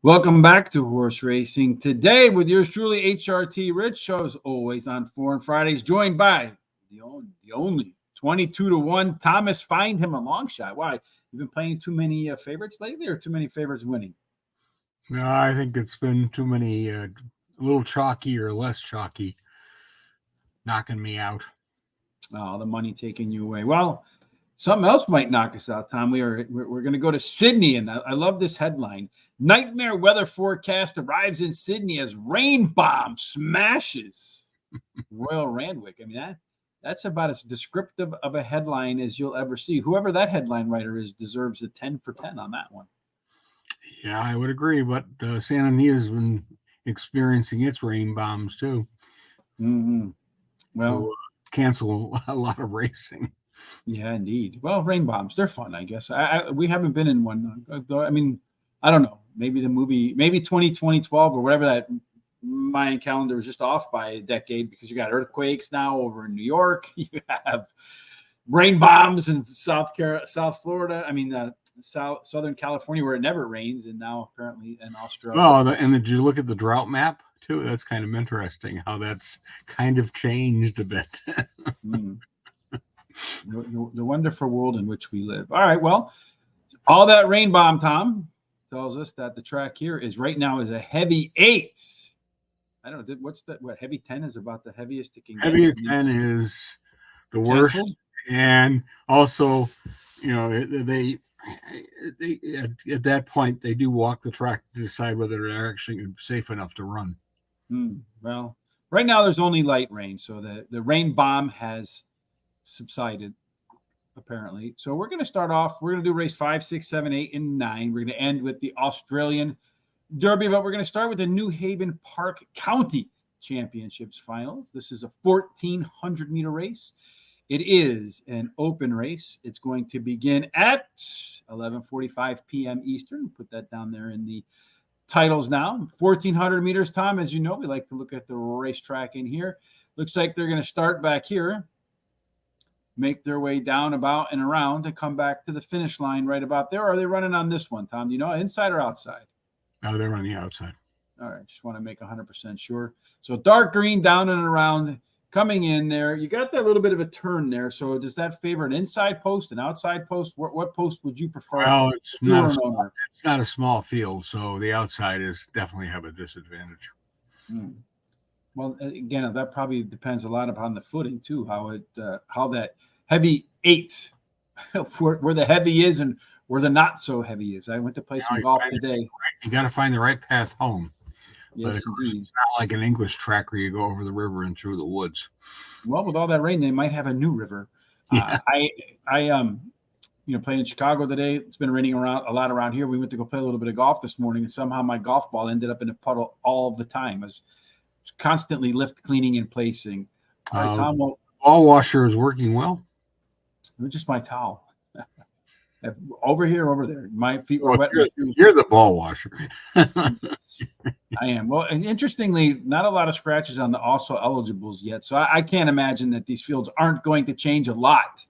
Welcome back to Horse Racing. Today, with yours truly, HRT Rich, shows always on Foreign Fridays, joined by the only 22-1 Thomas. Find him a long shot. Why? You've been playing too many favorites lately, or too many favorites winning? No, I think it's been too many, a little chalky or less chalky, knocking me out. Oh, the money taking you away. Well, something else might knock us out, Tom. We're going to go to Sydney, and I love this headline. Nightmare weather forecast arrives in Sydney as rain bomb smashes Royal Randwick. I mean, that's about as descriptive of a headline as you'll ever see. Whoever that headline writer is deserves a 10 for 10 on that one. Yeah, I would agree, but Santa Ania's been experiencing its rain bombs too. Mm-hmm. Well, so, cancel a lot of racing. Yeah, indeed. Well, rain bombs, they're fun, I guess. We haven't been in one. I mean, I don't know. Maybe the movie, maybe 2012 or whatever, that Mayan calendar was just off by a decade, because you got earthquakes now over in New York. You have rain bombs in South Florida. I mean, Southern California, where it never rains, and now apparently in Australia. Oh, and did you look at the drought map too? That's kind of interesting how that's kind of changed a bit. The wonderful world in which we live. All right, well, all that rain bomb, Tom, tells us that the track here is right now is a heavy 8. I don't know. What's that? What heavy 10 is about the heaviest it can get? Heavy 10 is the worst. Canceled? And also, you know, they at that point they do walk the track to decide whether they're actually safe enough to run. Well, right now there's only light rain, so the rain bomb has subsided, apparently. So we're going to start off. We're going to do race 5, 6, 7, 8, and 9. We're going to end with the Australian Derby, but we're going to start with the Newhaven Park County Championships final. This is a 1,400-meter race. It is an open race. It's going to begin at 11:45 p.m. Eastern. Put that down there in the titles now. 1,400 meters, Tom. As you know, we like to look at the racetrack in here. Looks like they're going to start back here, make their way down about and around to come back to the finish line right about there. Or are they running on this one, Tom? Do you know, inside or outside? No, they're on the outside. All right, just want to make 100% sure. So dark green down and around, coming in there. You got that little bit of a turn there. So does that favor an inside post, an outside post? What post would you prefer? Well, it's not a small field, so the outside definitely have a disadvantage. Well, again, that probably depends a lot upon the footing too, how that heavy 8, where the heavy is and where the not so heavy is. I went to play some golf today. You got to find the right path home. Yes, indeed. It's not like an English track where you go over the river and through the woods. Well, with all that rain, they might have a new river. Yeah. I playing in Chicago today. It's been raining a lot around here. We went to go play a little bit of golf this morning, and somehow my golf ball ended up in a puddle all the time. I was constantly cleaning and placing. All right, Tom. Well, ball washer is working well. It was just my towel. Over here, over there. My feet were wet. You're the ball washer. I am. Well, and interestingly, not a lot of scratches on the also eligibles yet. So I can't imagine that these fields aren't going to change a lot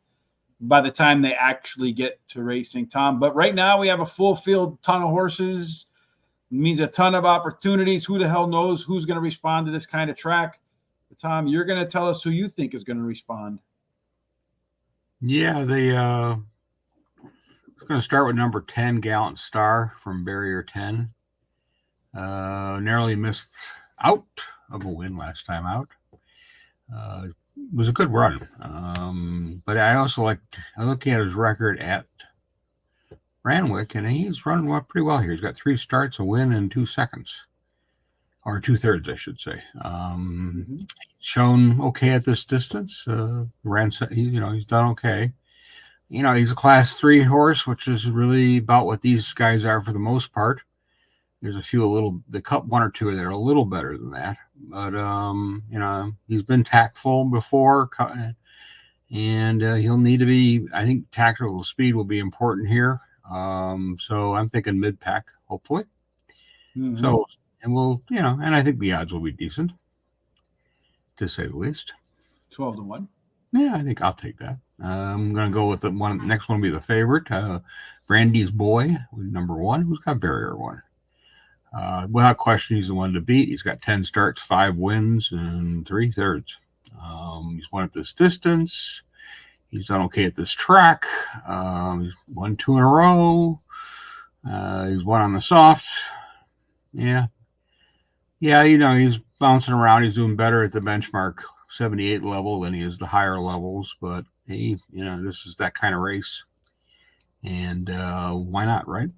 by the time they actually get to racing, Tom. But right now we have a full field, ton of horses. It means a ton of opportunities. Who the hell knows who's going to respond to this kind of track? But Tom, you're going to tell us who you think is going to respond. Yeah, going to start with number 10, Gallant Star from Barrier 10. Narrowly missed out of a win last time out. It was a good run. But I looking at his record at Randwick, and he's run pretty well here. He's got 3 starts, a win, and 2 seconds. Or 2/3, I should say. Shown okay at this distance. He's done okay. He's a Class 3 horse, which is really about what these guys are for the most part. There's the cup 1 or 2 that are a little better than that. But, he's been tactful before, and he'll need to be, I think tactical speed will be important here. So I'm thinking mid-pack, hopefully. So, and I think the odds will be decent, to say the least. 12-1. Yeah, I think I'll take that. I'm going to go with the next one will be the favorite, Brandy's Boy, number 1, who's got Barrier 1. Without question, he's the one to beat. He's got 10 starts, 5 wins, and 3/3. He's won at this distance. He's done okay at this track. He's won 2 in a row. He's won on the soft. Yeah, he's bouncing around. He's doing better at the benchmark 78 level than he is the higher levels. But hey, this is that kind of race, and why not, right?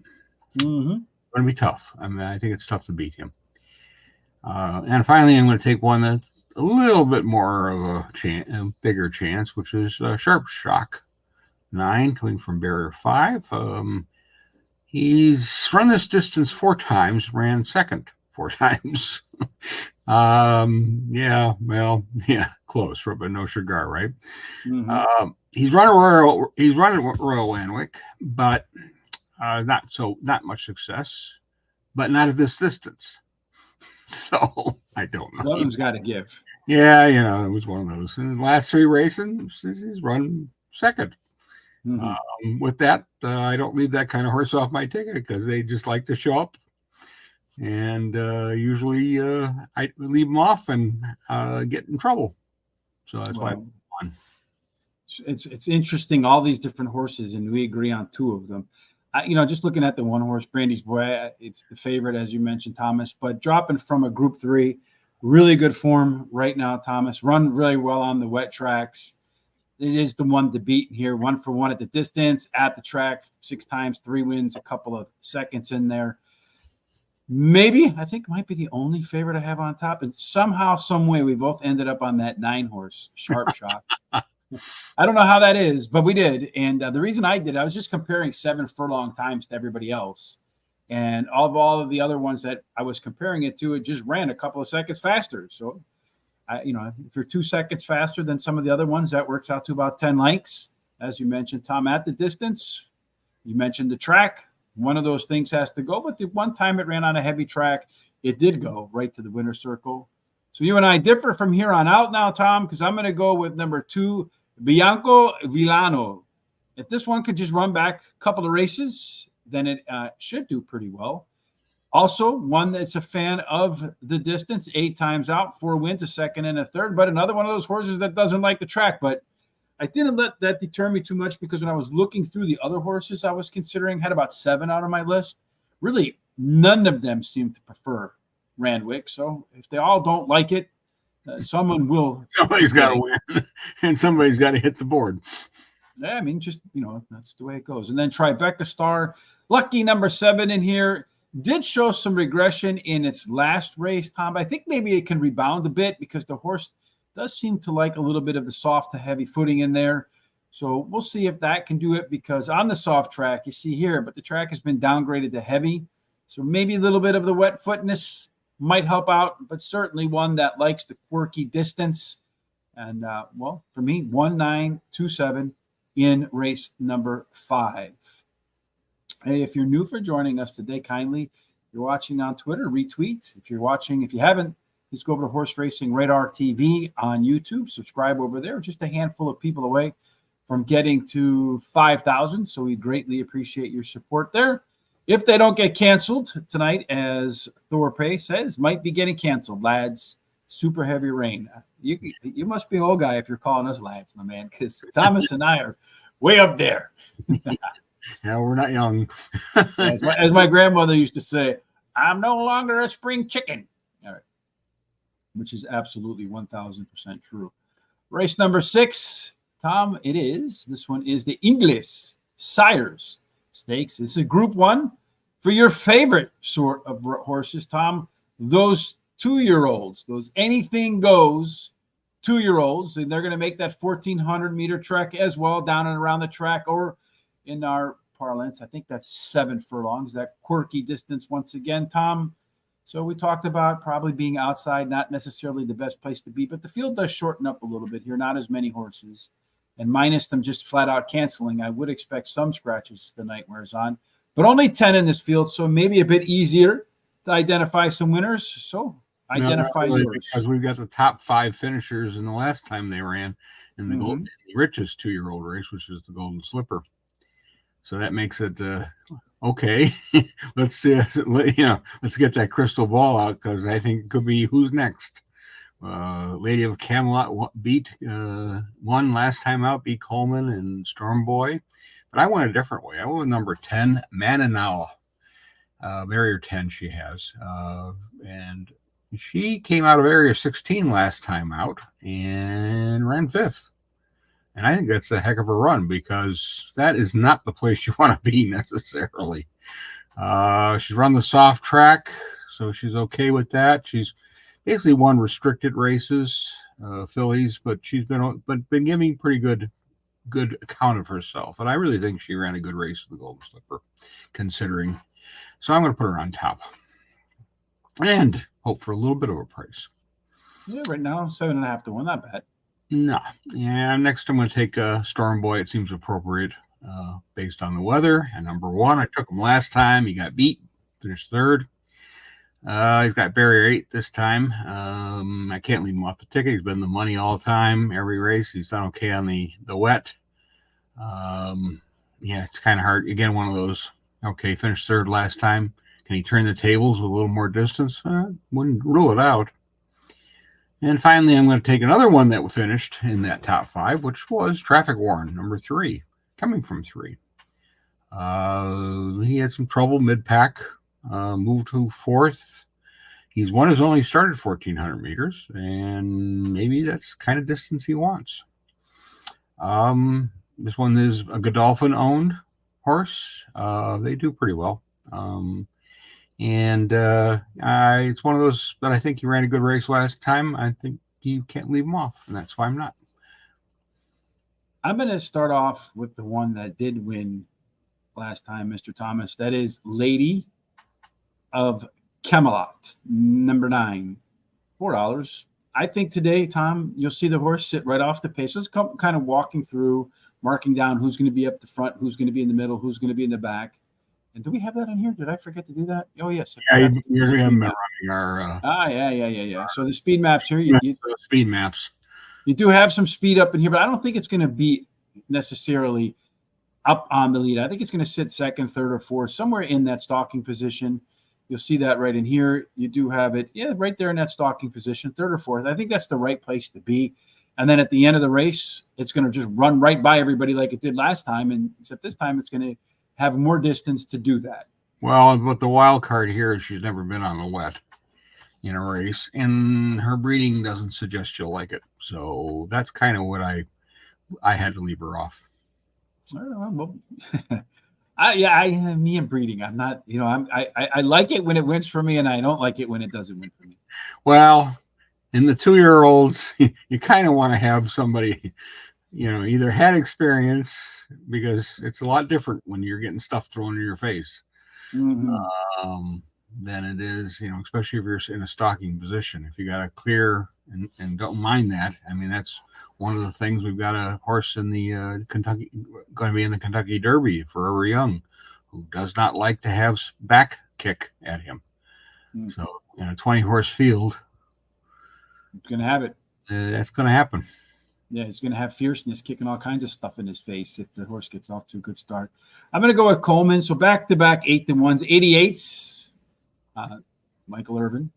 Mm-hmm. It's going to be tough. I mean, I think it's tough to beat him. And finally, I'm going to take one that's a little bit more of a bigger chance, which is Sharp Shock 9 coming from Barrier 5. He's run this distance 4 times, ran second 4 times. Close, but no cigar, right? Mm-hmm. He's running Royal Randwick, but not much success, but not at this distance. So I don't know. Someone's got to give. Yeah, it was one of those. In the last 3 races, he's run second. Mm-hmm. With that, I don't leave that kind of horse off my ticket because they just like to show up. And usually I leave them off and get in trouble. So that's why I'm on. It's interesting, all these different horses, and we agree on 2 of them. Just looking at the one horse, Brandy's Boy, it's the favorite, as you mentioned, Thomas, but dropping from a Group 3, really good form right now, Thomas. Run really well on the wet tracks. It is the one to beat here, 1 for 1 at the distance, at the track, 6 times, 3 wins, a couple of seconds in there. Maybe, I think, might be the only favorite I have on top. And somehow, some way, we both ended up on that 9 horse, Sharp Shock. I don't know how that is, but we did. And the reason I did, I was just comparing 7 furlong times to everybody else. And all of the other ones that I was comparing it to, it just ran a couple of seconds faster. So, if you're 2 seconds faster than some of the other ones, that works out to about 10 lengths. As you mentioned, Tom, at the distance, you mentioned the track. One of those things has to go. But the one time it ran on a heavy track, it did go right to the winner's circle. So you and I differ from here on out now, Tom, because I'm going to go with number 2, Bianco Villano. If this one could just run back a couple of races, then it should do pretty well. Also, one that's a fan of the distance, 8 times out, 4 wins, a second and a third, but another one of those horses that doesn't like the track. But I didn't let that deter me too much because when I was looking through the other horses I was considering, had about 7 out of my list. Really, none of them seem to prefer Randwick. So if they all don't like it, someone will. Somebody's got to win, and somebody's got to hit the board. Yeah, I mean, just, that's the way it goes. And then Tribeca Star, lucky number 7 in here, did show some regression in its last race, Tom. I think maybe it can rebound a bit because the horse does seem to like a little bit of the soft to heavy footing in there. So we'll see if that can do it, because on the soft track, you see here, but the track has been downgraded to heavy. So maybe a little bit of the wet footness might help out, but certainly one that likes the quirky distance. And, for me, 1927 in race number 5. Hey, if you're new for joining us today, kindly, if you're watching on Twitter, retweet. If you haven't, please go over to Horse Racing Radar TV on YouTube. Subscribe over there. Just a handful of people away from getting to 5,000. So we greatly appreciate your support there. If they don't get canceled tonight, as Thorpe says, might be getting canceled, lads. Super heavy rain. You must be an old guy if you're calling us lads, my man, because Thomas and I are way up there. Yeah, we're not young. as my grandmother used to say, I'm no longer a spring chicken. All right. Which is absolutely 1,000% true. Race number 6, Tom, it is. This one is the Inglis Sires Stakes. This is Group 1 for your favorite sort of horses, Tom. Those 2-year-olds, those anything goes 2-year-olds, and they're going to make that 1,400-meter trek as well, down and around the track, or in our parlance, I think that's 7 furlongs, that quirky distance once again, Tom. So we talked about probably being outside, not necessarily the best place to be, but the field does shorten up a little bit here, not as many horses. And minus them just flat out canceling, I would expect some scratches as the night wears on. But only 10 in this field, so maybe a bit easier to identify some winners. So identify yours. Because we've got the top 5 finishers in the last time they ran in the richest 2-year-old race, which is the Golden Slipper. So that makes it okay. Let's see. Let's get that crystal ball out because I think it could be who's next. Lady of Camelot beat won last time out, beat Coleman and Storm Boy. But I went a different way. I went with number 10, Mananawa. Barrier 10 she has. And she came out of area 16 last time out and ran 5th. And I think that's a heck of a run because that is not the place you want to be necessarily. She's run the soft track, so she's okay with that. She's basically won restricted races, fillies, but she's been giving pretty good account of herself. And I really think she ran a good race with the Golden Slipper, considering. So I'm going to put her on top and hope for a little bit of a price. Yeah, right now 7.5 to 1, not bad. No, yeah. Next, I'm going to take Storm Boy. It seems appropriate based on the weather. And number 1, I took him last time. He got beat, finished 3rd. He's got barrier 8 this time. I can't leave him off the ticket. He's been the money all the time, every race. He's done okay on the wet. Yeah, it's kind of hard. Again, one of those. Okay, finished 3rd last time. Can he turn the tables with a little more distance? Wouldn't rule it out. And finally, I'm going to take another one that finished in that top 5, which was Traffic Warren, number 3, coming from 3. He had some trouble mid-pack, moved to 4th. He's won his only started 1,400 meters, and maybe that's the kind of distance he wants. This one is a Godolphin-owned horse. They do pretty well. And it's one of those that I think he ran a good race last time. I think you can't leave him off, and that's why I'm not. I'm going to start off with the one that did win last time, Mr. Thomas. That is Lady of Camelot, number 9, $4. I think today, Tom, you'll see the horse sit right off the pace. Let's come kind of walking through, marking down who's going to be up the front, who's going to be in the middle, who's going to be in the back. And do we have that in here? Did I forget to do that? Oh, yes. Yeah, you're running our. Yeah. So the speed maps here. Speed maps. You do have some speed up in here, but I don't think it's going to be necessarily up on the lead. I think it's going to sit 2nd, 3rd, or 4th, somewhere in that stalking position. You'll see that right in here. You do have it, right there in that stalking position, 3rd or 4th. I think that's the right place to be. And then at the end of the race, it's going to just run right by everybody like it did last time. And except this time, it's going to have more distance to do that. Well, but the wild card here is she's never been on the wet in a race, and her breeding doesn't suggest she'll like it. So that's kind of what I had to leave her off. I don't know. Me and breeding. I'm not, I like it when it wins for me, and I don't like it when it doesn't win for me. Well, in the 2-year-olds, you kind of want to have somebody, either had experience, because it's a lot different when you're getting stuff thrown in your face than it is, especially if you're in a stalking position. If you got a clear and don't mind that, I mean, that's one of the things. We've got a horse in the Kentucky, going to be in the Kentucky Derby, Forever Young, who does not like to have back kick at him. So in a 20-horse field, it's going to have it. That's going to happen. Yeah, he's going to have fierceness, kicking all kinds of stuff in his face if the horse gets off to a good start. I'm going to go with Coleman. So back-to-back 8-1s, 88s. Michael Irvin,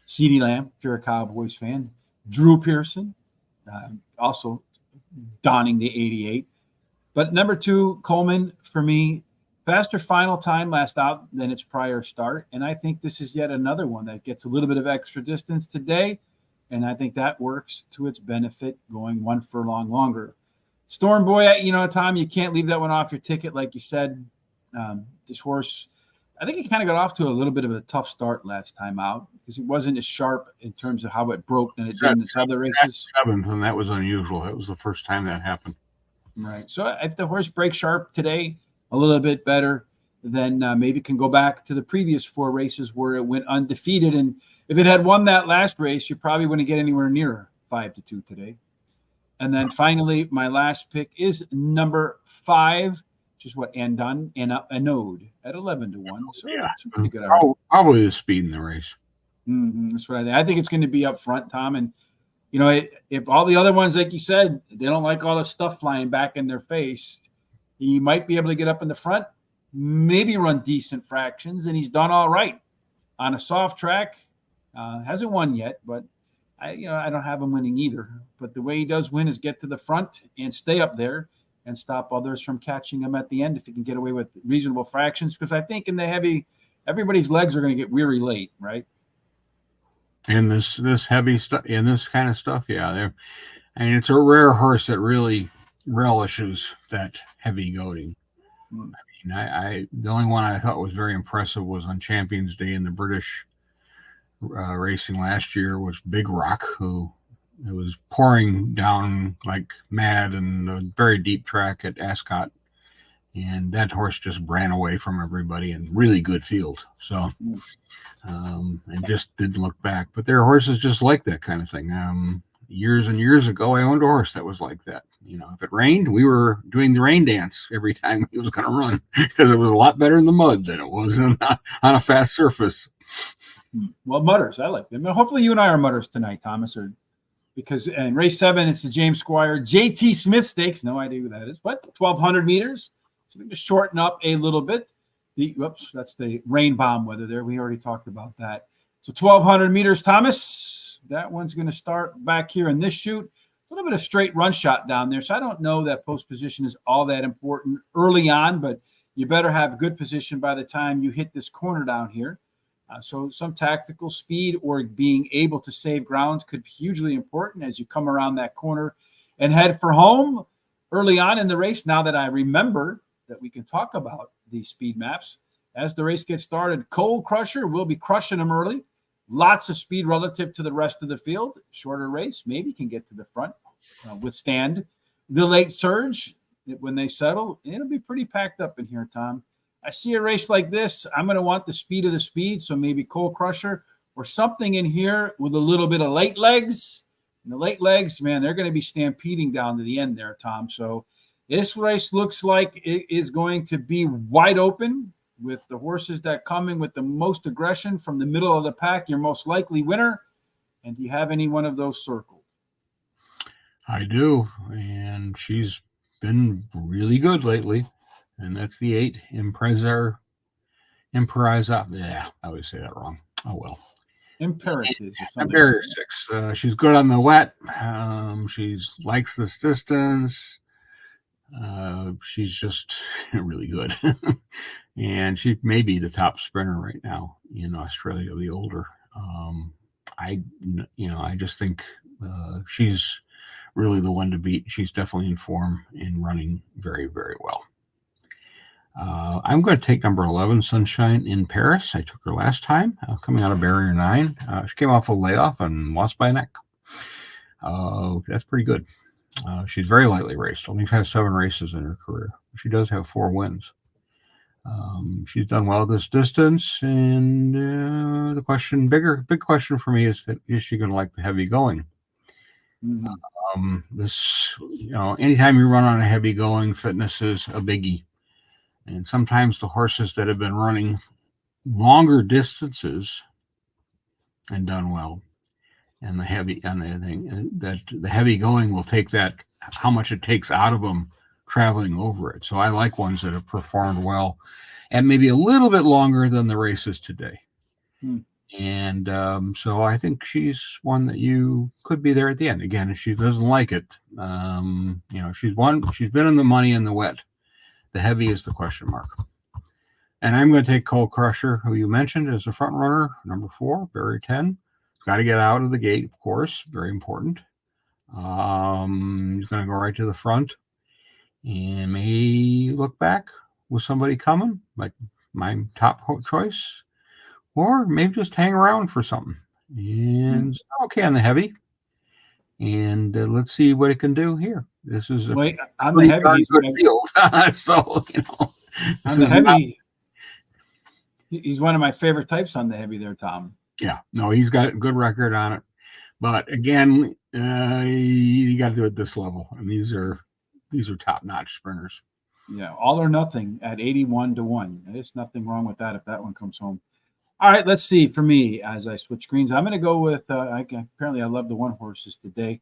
CeeDee Lamb, if you're a Cowboys fan. Drew Pearson, also donning the 88. But number 2, Coleman, for me, faster final time last out than its prior start. And I think this is yet another one that gets a little bit of extra distance today. And I think that works to its benefit, going 1 furlong longer. Storm Boy, Tom, you can't leave that one off your ticket, like you said. This horse, I think he kind of got off to a little bit of a tough start last time out because it wasn't as sharp in terms of how it broke than it did in its other races. 7th, and that was unusual. That was the first time that happened. Right. So if the horse breaks sharp today, a little bit better, then maybe can go back to the previous 4 races where it went undefeated. And if it had won that last race, you probably wouldn't get anywhere near 5-2 today. And then finally, my last pick is number 5, which is what Andon and Anode at 11-1. So yeah, that's pretty good. Probably the speed in the race. That's what I think it's going to be up front, Tom. And if all the other ones, like you said, they don't like all the stuff flying back in their face. He might be able to get up in the front, maybe run decent fractions, and he's done all right on a soft track. Hasn't won yet, but I don't have him winning either. But the way he does win is get to the front and stay up there and stop others from catching him at the end if he can get away with reasonable fractions. Because I think in the heavy, everybody's legs are going to get weary late, right? In this heavy stuff, in this kind of stuff, yeah. I mean, it's a rare horse that really relishes that heavy goading. I mean, the only one I thought was very impressive was on Champions Day in the British racing last year was Big Rock, who it was pouring down like mad in a very deep track at Ascot, and that horse just ran away from everybody in really good field. So, and just didn't look back. But there are horses just like that kind of thing. Years and years ago, I owned a horse that was like that. If it rained, we were doing the rain dance every time he was going to run because it was a lot better in the mud than it was on a fast surface. Well, mutters, I like them. Hopefully you and I are mutters tonight, Thomas, because in race 7, it's the James Squire JT Smith Stakes. No idea who that is. What? 1,200 meters. So we can just shorten up a little bit. That's the rain bomb weather there. We already talked about that. So 1,200 meters, Thomas. That one's going to start back here in this chute. A little bit of straight run shot down there. So I don't know that post position is all that important early on, but you better have good position by the time you hit this corner down here. So some tactical speed or being able to save ground could be hugely important as you come around that corner and head for home early on in the race. Now that I remember that we can talk about these speed maps, as the race gets started, Cold Crusher will be crushing them early. Lots of speed relative to the rest of the field. Shorter race, maybe can get to the front, withstand the late surge. When they settle, it'll be pretty packed up in here, Tom. I see a race like this, I'm going to want the speed of the speed, so maybe Cold Crusher or something in here with a little bit of late legs. And the late legs, man, they're going to be stampeding down to the end there, Tom. So this race looks like it is going to be wide open with the horses that come in with the most aggression from the middle of the pack, your most likely winner. And do you have any one of those circled? I do, and she's been really good lately. And that's the 8, Impreza. Yeah, I always say that wrong. Oh, well. Imperative. Imperative 6. She's good on the wet. She likes this distance. She's just really good. And she may be the top sprinter right now in Australia, the older. I just think she's really the one to beat. She's definitely in form and running very, very well. I'm going to take number 11, Sunshine in Paris. I took her last time, coming out of barrier 9. She came off a layoff and lost by a neck. That's pretty good. She's very lightly raced. Only has 7 races in her career. She does have 4 wins. She's done well this distance, and the big question for me is she going to like the heavy going? Mm-hmm. Anytime you run on a heavy going, fitness is a biggie. And sometimes the horses that have been running longer distances and done well, and the heavy going will take that, how much it takes out of them traveling over it. So I like ones that have performed well and maybe a little bit longer than the races today. And so I think she's one that you could be there at the end. Again, if she doesn't like it, she's been in the money in the wet. The heavy is the question mark. And I'm going to take Cold Crusher, who you mentioned as a front runner, number 4, barrier 10. Got to get out of the gate, of course, very important. He's going to go right to the front and may look back with somebody coming, like my top choice, or maybe just hang around for something. And okay on the heavy. And let's see what it can do here. This is a on the heavy good field. So, on the heavy, he's one of my favorite types on the heavy there, Tom. Yeah, no, he's got a good record on it. But again, you got to do it at this level. And these are top-notch sprinters. Yeah, all or nothing at 81-1. There's nothing wrong with that if that one comes home. All right, let's see. For me, as I switch screens, I'm going to go with, apparently I love the one horses today.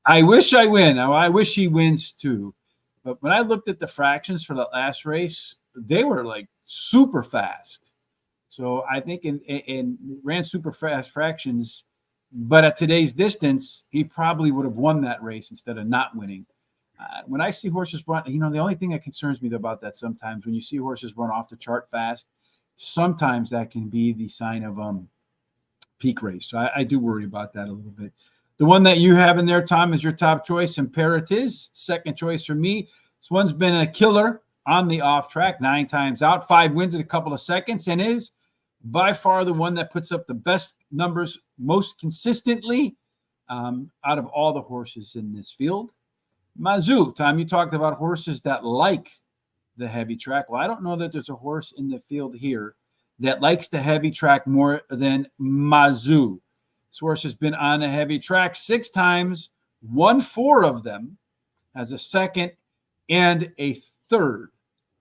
I wish I win. I wish he wins too. But when I looked at the fractions for the last race, they were like super fast. So I think in ran super fast fractions, but at today's distance, he probably would have won that race instead of not winning. When I see horses run, the only thing that concerns me about that sometimes when you see horses run off the chart fast, sometimes that can be the sign of peak race. So I do worry about that a little bit. The one that you have in there, Tom, is your top choice, Imperatiz. Second choice for me. This one's been a killer on the off track, 9 times out, 5 wins in a couple of seconds, and is by far the one that puts up the best numbers most consistently out of all the horses in this field. Mazu, Tom, you talked about horses that like the heavy track. Well, I don't know that there's a horse in the field here that likes the heavy track more than Mazu. This horse has been on a heavy track 6 times, won 4 of them, has a second and a third.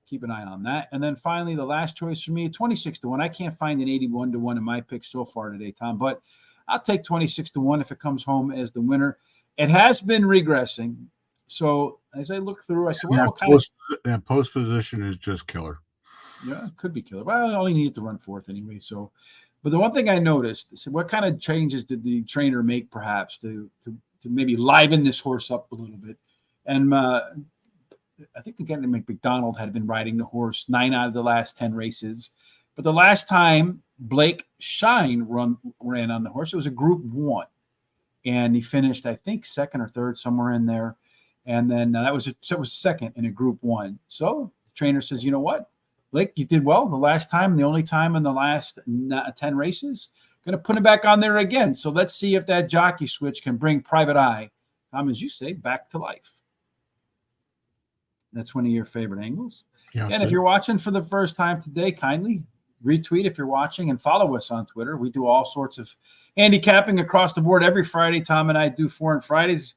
Keep an eye on that. And then finally, the last choice for me, 26-1. I can't find an 81-1 in my picks so far today, Tom, but I'll take 26-1 if it comes home as the winner. It has been regressing. So as I look through, I said, well, that post position is just killer. Yeah, it could be killer. Well, I only needed to run 4th anyway. So, but the one thing I noticed, I said, what kind of changes did the trainer make perhaps to maybe liven this horse up a little bit? And I think again, McDonald had been riding the horse 9 out of the last 10 races. But the last time Blake Shine ran on the horse, it was a Group 1. And he finished, I think, 2nd or 3rd, somewhere in there. And then that was second in a Group 1. So the trainer says, you know what, Blake, you did well the last time, the only time in the last 10 races. Going to put him back on there again. So let's see if that jockey switch can bring Private Eye, Tom, as you say, back to life. That's one of your favorite angles. Yeah, and if you're watching for the first time today, kindly retweet if you're watching and follow us on Twitter. We do all sorts of handicapping across the board every Friday. Tom and I do Foreign Fridays.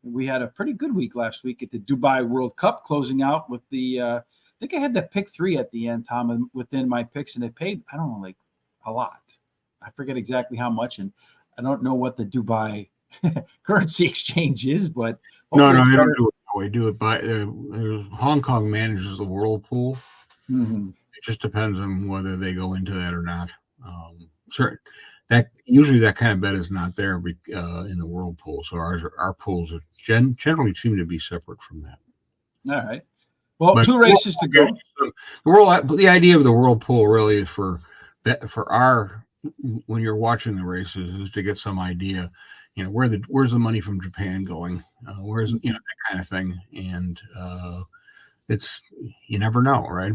We had a pretty good week last week at the Dubai World Cup, closing out with the I think I had the pick 3 at the end, Tom, within my picks, and it paid, I don't know, like a lot. I forget exactly how much, and I don't know what the Dubai currency exchange is, but no, they don't do it that way. Do it by Hong Kong manages the whirlpool. Mm-hmm. It just depends on whether they go into that or not. Sure, that usually that kind of bet is not there in the whirlpool. So our pools generally seem to be separate from that. All right. Well, but 2 races to go. The idea of the whirlpool really is for when you're watching the races is to get some idea, where's the money from Japan going, where's that kind of thing, and it's you never know, right?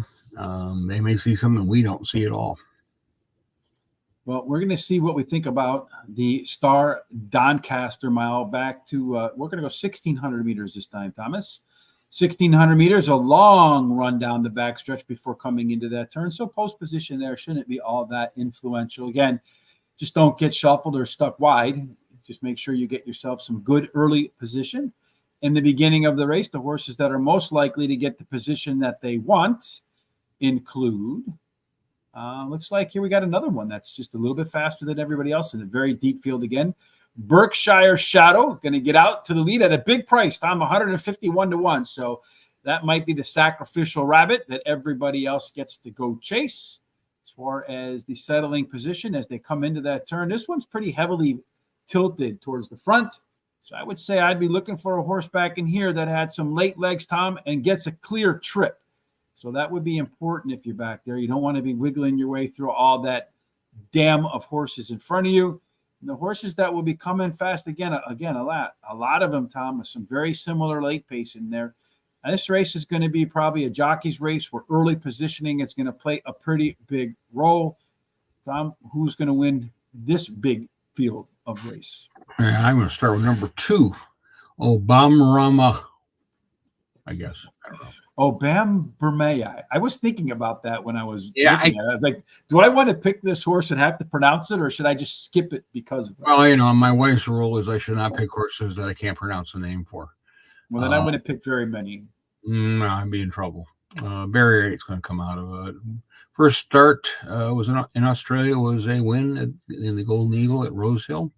They may see something we don't see at all. Well, we're going to see what we think about the Star Doncaster Mile. Back to we're going to go 1,600 meters this time, Thomas. 1,600 meters, a long run down the backstretch before coming into that turn. So post position there shouldn't be all that influential. Again, just don't get shuffled or stuck wide. Just make sure you get yourself some good early position. In the beginning of the race, the horses that are most likely to get the position that they want include, looks like here we got another one that's just a little bit faster than everybody else in a very deep field again. Berkshire Shadow going to get out to the lead at a big price. I'm 151-1. So that might be the sacrificial rabbit that everybody else gets to go chase. As far as the settling position as they come into that turn, this one's pretty heavily tilted towards the front. So I would say I'd be looking for a horse back in here that had some late legs, Tom, and gets a clear trip. So that would be important if you're back there. You don't want to be wiggling your way through all that dam of horses in front of you. And the horses that will be coming fast again, a lot of them, Tom, with some very similar late pace in there. And this race is going to be probably a jockey's race where early positioning is going to play a pretty big role. Tom, who's going to win this big field of race? I'm going to start with number 2, Obama, I guess. Obama. I was thinking about that when I was looking at it. I was like, do I want to pick this horse and have to pronounce it, or should I just skip it because of it? Well, my wife's rule is I should not pick horses that I can't pronounce the name for. Well, then I'm going to pick very many. No, I'd be in trouble. Barrier 8's going to come out of it. First start was in Australia, was a win in the Golden Eagle at Rose Hill.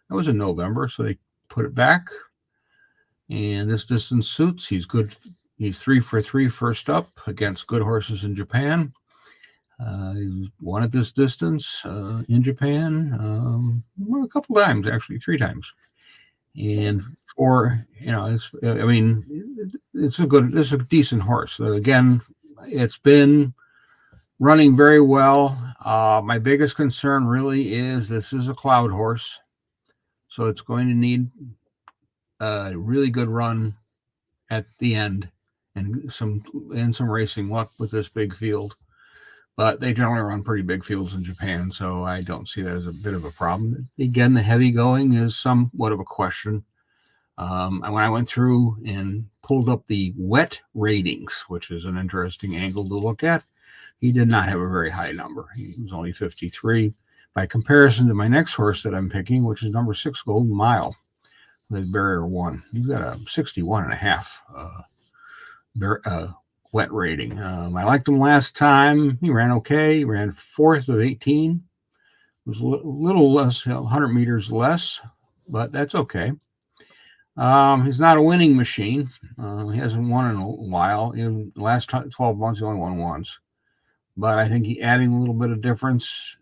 That was in November, so they put it back. And this distance suits. He's good He's 3 for 3 first up against good horses in Japan. He won at this distance in Japan a couple times, actually 3 times. And it's a decent horse. So again, it's been running very well. My biggest concern really is this is a cloud horse, so it's going to need a really good run at the end and some racing luck with this big field. But they generally run pretty big fields in Japan, so I don't see that as a bit of a problem. Again, the heavy going is somewhat of a question. And when I went through and pulled up the wet ratings, which is an interesting angle to look at, he did not have a very high number. He was only 53. By comparison to my next horse that I'm picking, which is number 6, Golden Mile, the barrier 1. He's got a 61.5 wet rating. I liked him last time. He ran okay. He ran 4th of 18. It was a little less, 100 meters less, but that's okay. He's not a winning machine. He hasn't won in a while. In the last 12 months, he only won once. But I think adding a little bit of distance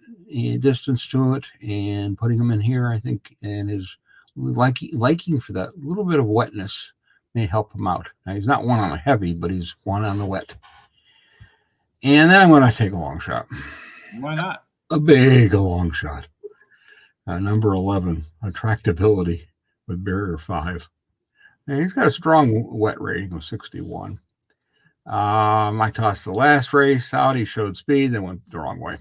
to it and putting him in here, I think, and his liking for that little bit of wetness may help him out. Now, he's not one on a heavy, but he's one on the wet. And then I'm going to take a long shot. Why not? A big long shot. Number 11, Attractability with barrier 5. And he's got a strong wet rating of 61. I tossed the last race out. He showed speed, then went the wrong way.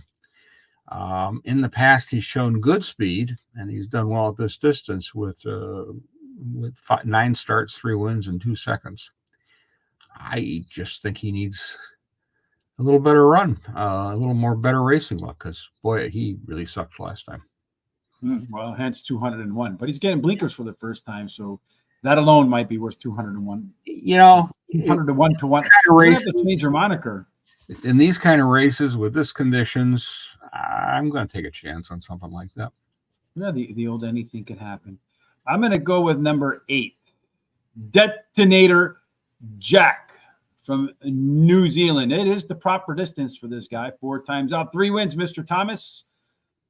In the past, he's shown good speed, and he's done well at this distance with 9 starts, 3 wins, and 2 seconds. I just think he needs a little better run, a little more better racing luck, because, boy, he really sucked last time. Well, hence 201. But he's getting blinkers for the first time, so that alone might be worth 201. 201 to 1. You have to change your moniker. In these kind of races with this conditions, I'm going to take a chance on something like that. Yeah, the old anything can happen. I'm going to go with number 8, Detonator Jack from New Zealand. It is the proper distance for this guy. 4 times out, 3 wins, Mr. Thomas.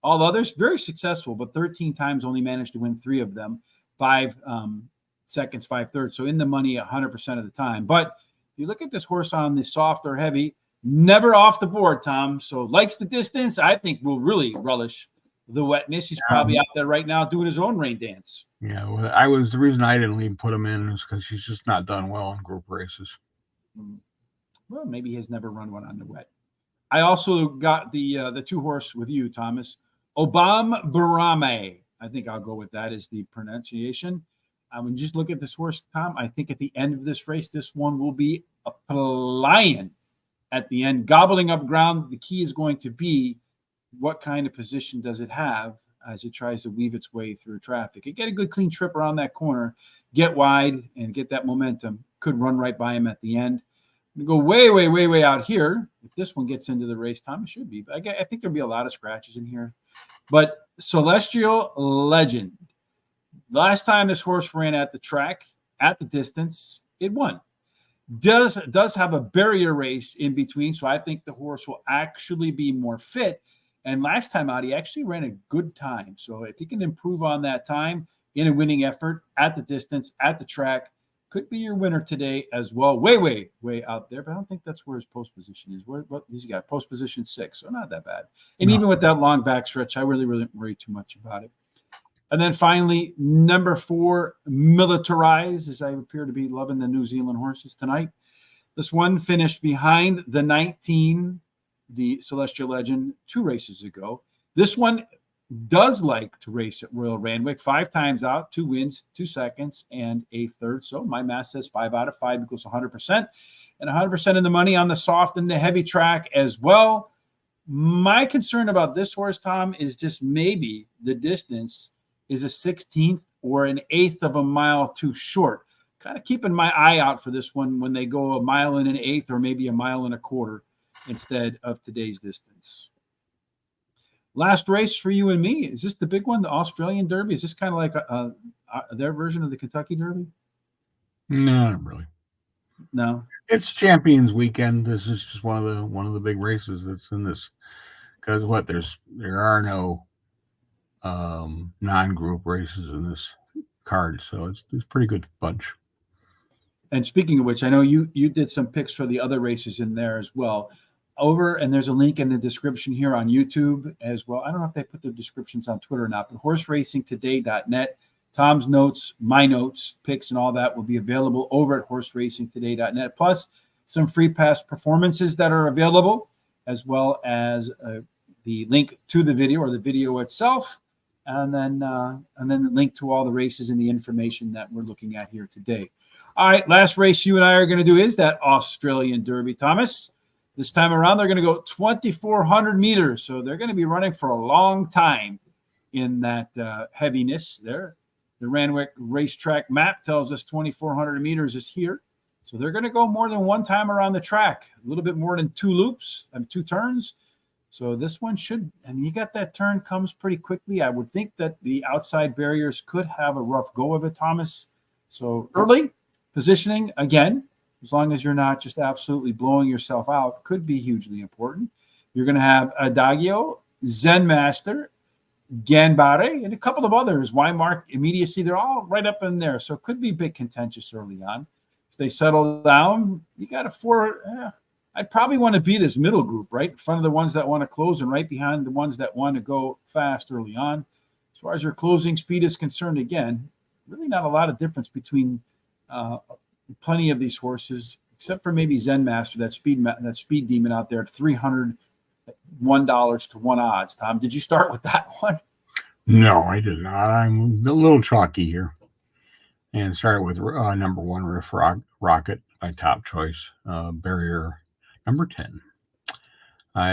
All others, very successful, but 13 times only managed to win 3 of them. 5 seconds, 5/3. So in the money 100% of the time. But if you look at this horse on the soft or heavy, never off the board, Tom. So likes the distance. I think will really relish the wetness. He's probably out there right now doing his own rain dance. Yeah, well, the reason I didn't even put him in is because he's just not done well in group races. Well, maybe he's never run one on the wet. I also got the 2-horse with you, Thomas. Obam Barame. I think I'll go with that as the pronunciation. When you just look at this horse, Tom, I think at the end of this race, this one will be a flying at the end, gobbling up ground. The key is going to be what kind of position does it have as it tries to weave its way through traffic. It get a good clean trip around that corner, get wide, and get that momentum. Could run right by him at the end. Go way, way, way, way out here. If this one gets into the race, Tom, it should be. But I think there'll be a lot of scratches in here. But Celestial Legend. Last time this horse ran at the track, at the distance, it won. Does have a barrier race in between, so I think the horse will actually be more fit. And last time out, he actually ran a good time. So if he can improve on that time in a winning effort at the distance, at the track, could be your winner today as well. Way, way, way out there. But I don't think that's where his post position is. What he's got? Post position 6, so not that bad. And even with that long back stretch, I really worry too much about it. And then finally, number 4, Militarize, as I appear to be loving the New Zealand horses tonight. This one finished behind the 19, the Celestial Legend, 2 races ago. This one does like to race at Royal Randwick. 5 times out, 2 wins, 2 seconds, and a third. So my math says 5 out of 5 equals 100%. And 100% of the money on the soft and the heavy track as well. My concern about this horse, Tom, is just maybe the distance is a 16th or an 1/8 of a mile too short. Kind of keeping my eye out for this one when they go a mile and an 1/8 or maybe a mile and a quarter instead of today's distance. Last race for you and me. Is this the big one, the Australian Derby? Is this kind of like their version of the Kentucky Derby? No, not really. No. It's Champions Weekend. This is just one of the big races that's in this. Because there are no non-group races in this card, so it's a pretty good bunch. And speaking of which, I know you did some picks for the other races in there as well. And there's a link in the description here on YouTube as well. I don't know if they put the descriptions on Twitter or not, but horseracingtoday.net. Tom's notes, my notes, picks, and all that will be available over at horseracingtoday.net. Plus, some free pass performances that are available, as well as the link to the video or the video itself, and then the link to all the races and the information that we're looking at here today. All right, last race you and I are going to do is that Australian Derby, Thomas. This time around, they're going to go 2,400 meters, so they're going to be running for a long time in that heaviness there. The Randwick racetrack map tells us 2,400 meters is here. So they're going to go more than one time around the track, a little bit more than two loops and two turns. So this one should, you got that turn comes pretty quickly. I would think that the outside barriers could have a rough go of it, Thomas. So early positioning, again, as long as you're not just absolutely blowing yourself out, could be hugely important. You're going to have Adagio, Zen Master, Ganbare, and a couple of others. Weimark, Immediacy, they're all right up in there. So it could be a bit contentious early on. As they settle down, you got a four. I'd probably want to be this middle group, right in front of the ones that want to close and right behind the ones that want to go fast early on. As far as your closing speed is concerned, again, really not a lot of difference between plenty of these horses, except for maybe Zen Master, that speed demon out there at $301 to 1 odds. Tom, did you start with that one? No, I did not. I'm a little chalky here. And started with number 1, Riff Rocket, my top choice, barrier number 10.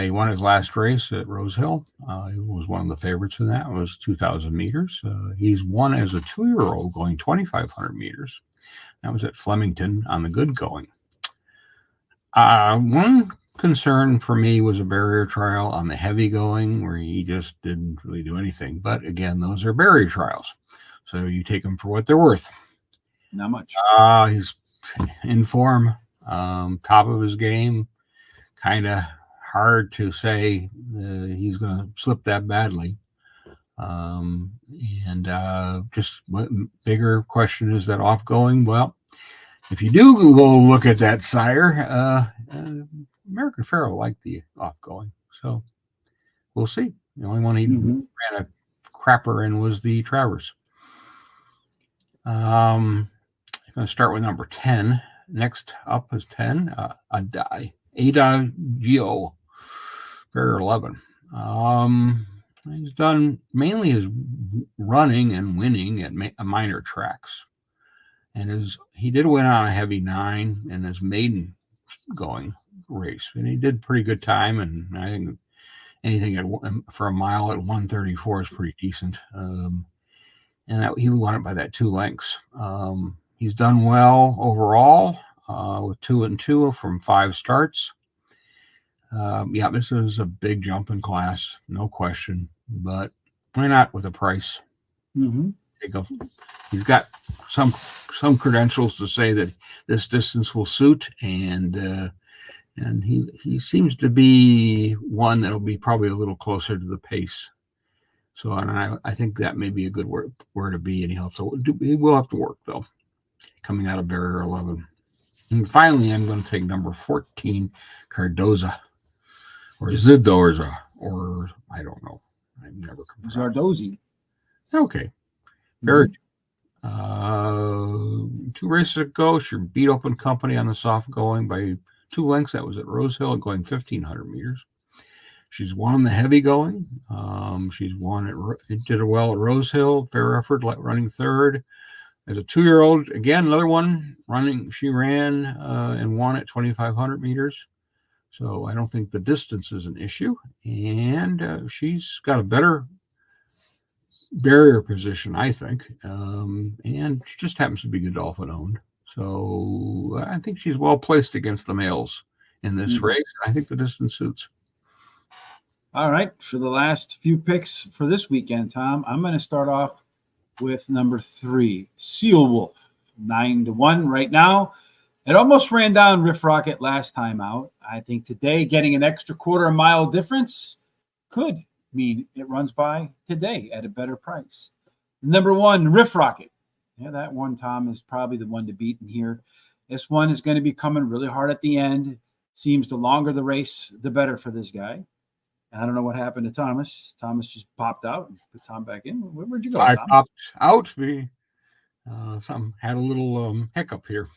He won his last race at Rose Hill. He was one of the favorites in that. It was 2,000 meters. He's won as a 2-year-old going 2,500 meters. That was at Flemington on the good going. One concern for me was a barrier trial on the heavy going where he just didn't really do anything. But again, those are barrier trials. So you take them for what they're worth. Not much. He's in form, top of his game. Kind of hard to say he's going to slip that badly. Just bigger question is that off going. Well, if you do go look at that sire, American Pharaoh liked the off going. So we'll see. The only one he ran a crapper in was the Travers. I'm going to start with number 10. Next up is 10, Adagio, barrier 11. He's done mainly his running and winning at minor tracks. And he did win on a heavy 9 in his maiden going race. And he did pretty good time. And I think anything for a mile at 1:34 is pretty decent. He won it by that 2 lengths. He's done well overall with 2 and 2 from 5 starts. This is a big jump in class, no question. But why not with a price? Mm-hmm. He's got some credentials to say that this distance will suit, and he seems to be one that'll be probably a little closer to the pace. So, and I think that may be a good where to be, and he will have to work though. Coming out of barrier 11, and finally, I'm going to take number 14, Cardoza, or Zidorza, or I don't know. I've never come Zardozi. Okay. Very good. 2 races ago, she beat Open Company on the soft going by 2 lengths. That was at Rose Hill going 1,500 meters. She's won the heavy going. She's won did well at Rose Hill. Fair effort, running 3rd. As a 2-year-old, again, another one running. She ran and won at 2,500 meters. So I don't think the distance is an issue. And she's got a better barrier position, I think. And she just happens to be Godolphin owned. So I think she's well placed against the males in this race. I think the distance suits. All right. For the last few picks for this weekend, Tom, I'm going to start off with number 3, Seal Wolf, 9 to 1 right now. It almost ran down Riff Rocket last time out. I think today getting an extra quarter mile difference could mean it runs by today at a better price. Number 1, Riff Rocket. Yeah, that one, Tom, is probably the one to beat in here. This one is going to be coming really hard at the end. Seems the longer the race, the better for this guy. I don't know what happened to Thomas. Thomas just popped out and put Tom back in. Where'd you go, I Tom? popped out. Some had a little hiccup here.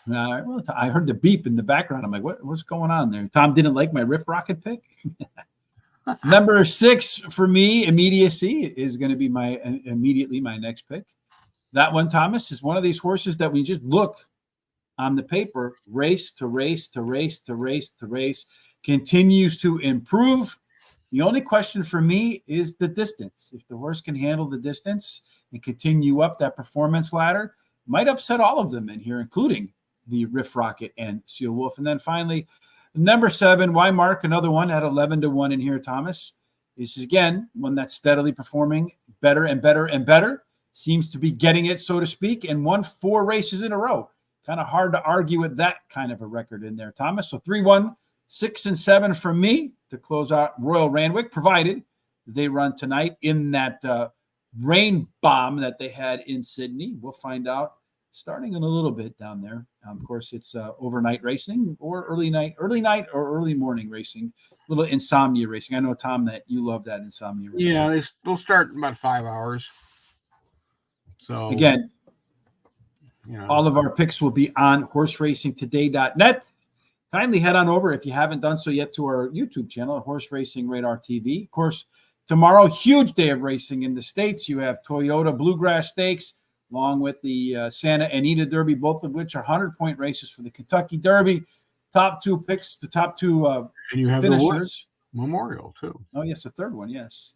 Well, I heard the beep in the background. I'm like, what's going on there? Tom didn't like my Riff Rocket pick. Number 6 for me, immediacy, is going to be immediately my next pick. That one, Thomas, is one of these horses that we just look on the paper, race to race to race to race to race, continues to improve. The only question for me is the distance. If the horse can handle the distance and continue up that performance ladder, might upset all of them in here, including the Riff Rocket and Seal Wolf. And then finally, number 7, why mark another one at 11-1 in here, Thomas? This is, again, one that's steadily performing better and better and better. Seems to be getting it, so to speak, and won 4 races in a row. Kind of hard to argue with that kind of a record in there, Thomas. So 3-1, 6 and 7 from me to close out Royal Randwick, provided they run tonight in that rain bomb that they had in Sydney. We'll find out starting in a little bit down there. Of course, it's overnight racing or early night or early morning racing, a little insomnia racing. I know, Tom, that you love that insomnia racing. Yeah, they'll start in about 5 hours. So again, all of our picks will be on horseracingtoday.net. Kindly head on over, if you haven't done so yet, to our YouTube channel, Horse Racing Radar TV. Of course, tomorrow, huge day of racing in the States. You have Toyota Bluegrass Stakes, along with the Santa Anita Derby, both of which are 100-point races for the Kentucky Derby. Top 2 picks, the top 2 and you have finishers. The Memorial, too. Oh, yes, the third one, yes.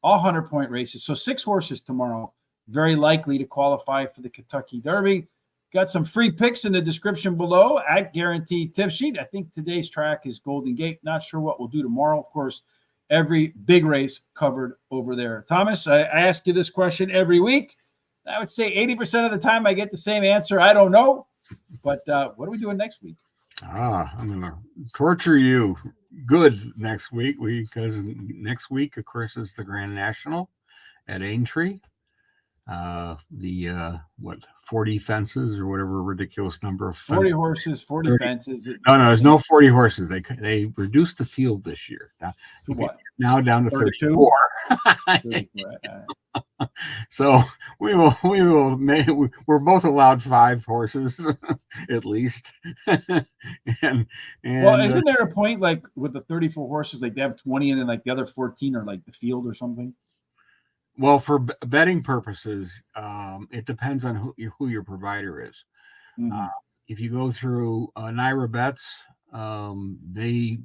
All 100-point races. So 6 horses tomorrow, very likely to qualify for the Kentucky Derby. Got some free picks in the description below at Guaranteed Tip Sheet. I think today's track is Golden Gate. Not sure what we'll do tomorrow. Of course, every big race covered over there. Thomas, I ask you this question every week. I would say 80% of the time I get the same answer. I don't know. But what are we doing next week? I'm going to torture you good next week because next week, of course, is the Grand National at Aintree. 40 fences or whatever ridiculous number of 40 horses, 40 fences. No, there's no 40 horses. They reduced the field this year. To what? Now down to 34. 34. So we're both allowed 5 horses at least. and well, isn't there a point like with the 34 horses, like they have 20 and then like the other 14 are like the field or something? Well, for betting purposes, it depends on who your provider is. Mm-hmm. If you go through Naira Bets, they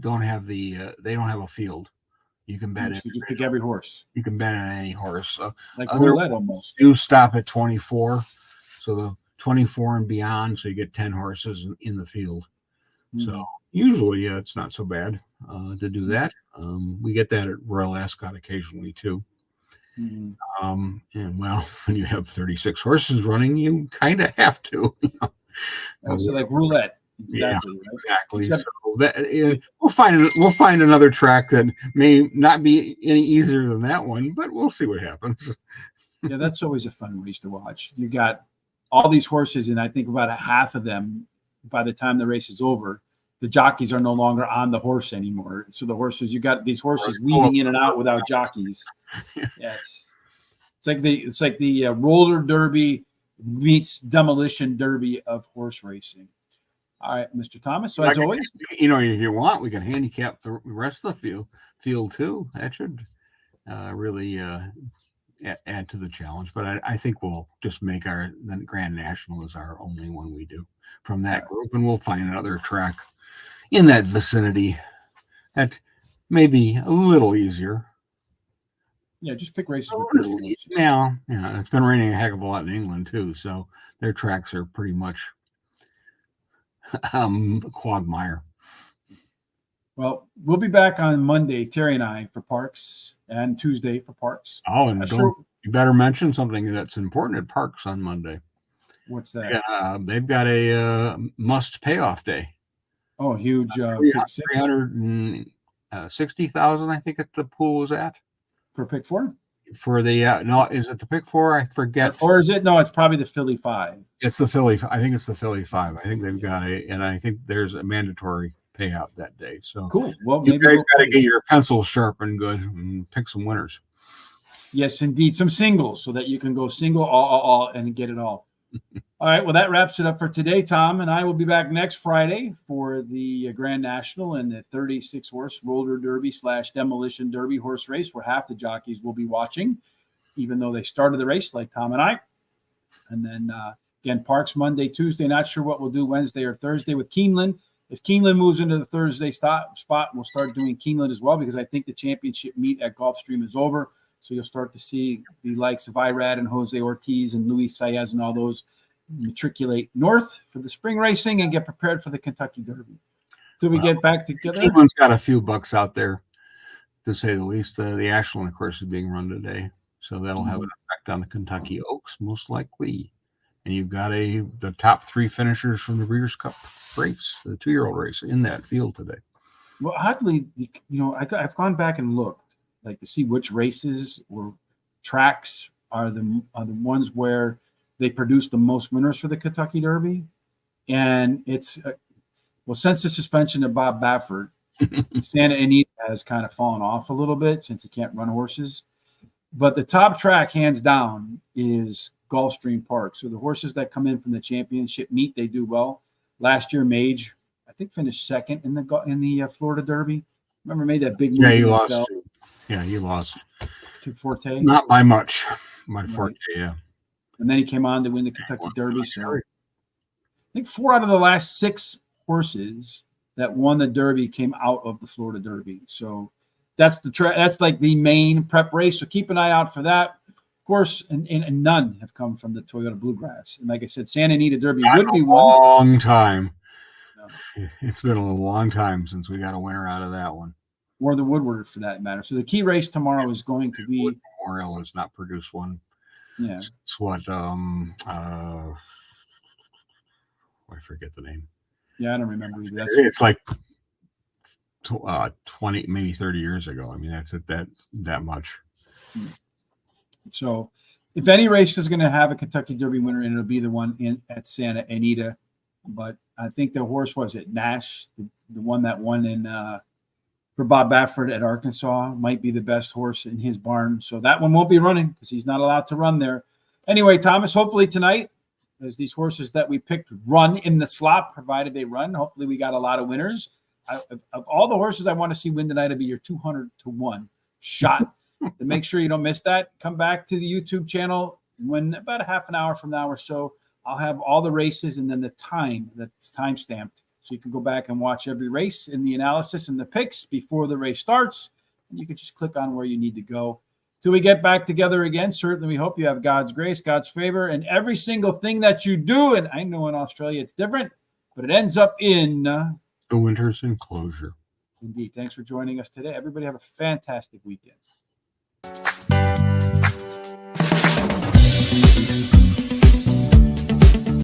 don't have a field. You can bet. You just pick every horse. You can bet on any horse. Like roulette almost. You stop at 24, so the 24 and beyond, so you get 10 horses in the field. Mm-hmm. So usually, it's not so bad to do that. We get that at Royal Ascot occasionally too. Mm-hmm. And well, when you have 36 horses running, you kind of have to. So like roulette. Exactly, yeah, right? Exactly. Except, so we'll find another track that may not be any easier than that one, but we'll see what happens. Yeah, that's always a fun race to watch. You got all these horses, and I think about a half of them, by the time the race is over, the jockeys are no longer on the horse anymore. So the horses, you got these horses weaving in and out without jockeys. Yeah, it's like the roller derby meets demolition derby of horse racing. All right, Mr. Thomas. So as always, if you want, we can handicap the rest of the field too. That should really add to the challenge. But I think we'll just make the Grand National is our only one we do from that group, and we'll find another track in that vicinity that may be a little easier. Yeah, just pick races with little horses. Now, it's been raining a heck of a lot in England too, so their tracks are pretty much quagmire. Well, we'll be back on Monday, Terry and I, for Parks, and Tuesday for Parks. Oh, and you better mention something that's important at Parks on Monday. What's that? Yeah, they've got a must payoff day. Oh, huge pick six 360,000, I think the pool was at for pick four. for the no, is it the pick four? I forget. Or is it? No, it's probably the Philly 5. It's the Philly. I think it's the Philly 5. I think they've got and I think there's a mandatory payout that day. So Cool. Well, you maybe guys we'll got to play. get your pencils sharpened good and pick some winners. Yes, indeed. Some singles so that you can go single, all, and get it all. All right. Well, that wraps it up for today, Tom. And I will be back next Friday for the Grand National and the 36 horse roller derby / demolition derby horse race, where half the jockeys will be watching, even though they started the race like Tom and I. And then again, Parks Monday, Tuesday. Not sure what we'll do Wednesday or Thursday with Keeneland. If Keeneland moves into the Thursday spot, we'll start doing Keeneland as well, because I think the championship meet at Gulfstream is over. So you'll start to see the likes of Irad and Jose Ortiz and Luis Saez and all those matriculate north for the spring racing and get prepared for the Kentucky Derby. So we get back together. Keeneland's got a few bucks out there, to say the least. The Ashland, of course, is being run today, so that'll have an effect on the Kentucky Oaks, most likely. And you've got the top 3 finishers from the Breeders' Cup race, the 2-year-old race, in that field today. Well, oddly, I've gone back and looked, like, to see which races or tracks are the ones where they produce the most winners for the Kentucky Derby. And it's since the suspension of Bob Baffert, Santa Anita has kind of fallen off a little bit since he can't run horses. But the top track, hands down, is Gulfstream Park. So the horses that come in from the championship meet, they do well. Last year, Mage, I think, finished second in the Florida Derby. Remember, made that big move. Yeah, he lost. He lost to Forte. Not by much. Forte, yeah. And then he came on to win the Kentucky Derby. So I think 4 out of the last 6 horses that won the Derby came out of the Florida Derby. So that's that's like the main prep race. So keep an eye out for that. Of course, and none have come from the Toyota Bluegrass. And like I said, Santa Anita Derby would be one. Long time. No. It's been a long time since we got a winner out of that one. Or the Woodward, for that matter. So the key race tomorrow is going to be Memorial has not produced one. Yeah. It's what I forget the name. Yeah, I don't remember either. It's like 20, maybe 30 years ago. I mean, that's it that much. So if any race is going to have a Kentucky Derby winner, and it'll be the one at Santa Anita. But I think the horse was it Nash, the one that won in for Bob Baffert at Arkansas, might be the best horse in his barn. So that one won't be running because he's not allowed to run there. Anyway, Thomas, hopefully tonight, as these horses that we picked run in the slot, provided they run, hopefully we got a lot of winners. Of all the horses I want to see win tonight, it'll be your 200-1 shot. To make sure you don't miss that, come back to the YouTube channel when about a half an hour from now or so. I'll have all the races and then the time that's time stamped. So you can go back and watch every race in the analysis and the picks before the race starts. And you can just click on where you need to go. Till we get back together again, certainly we hope you have God's grace, God's favor, and every single thing that you do. And I know in Australia it's different, but it ends up in the winter's enclosure. Indeed. Thanks for joining us today. Everybody have a fantastic weekend.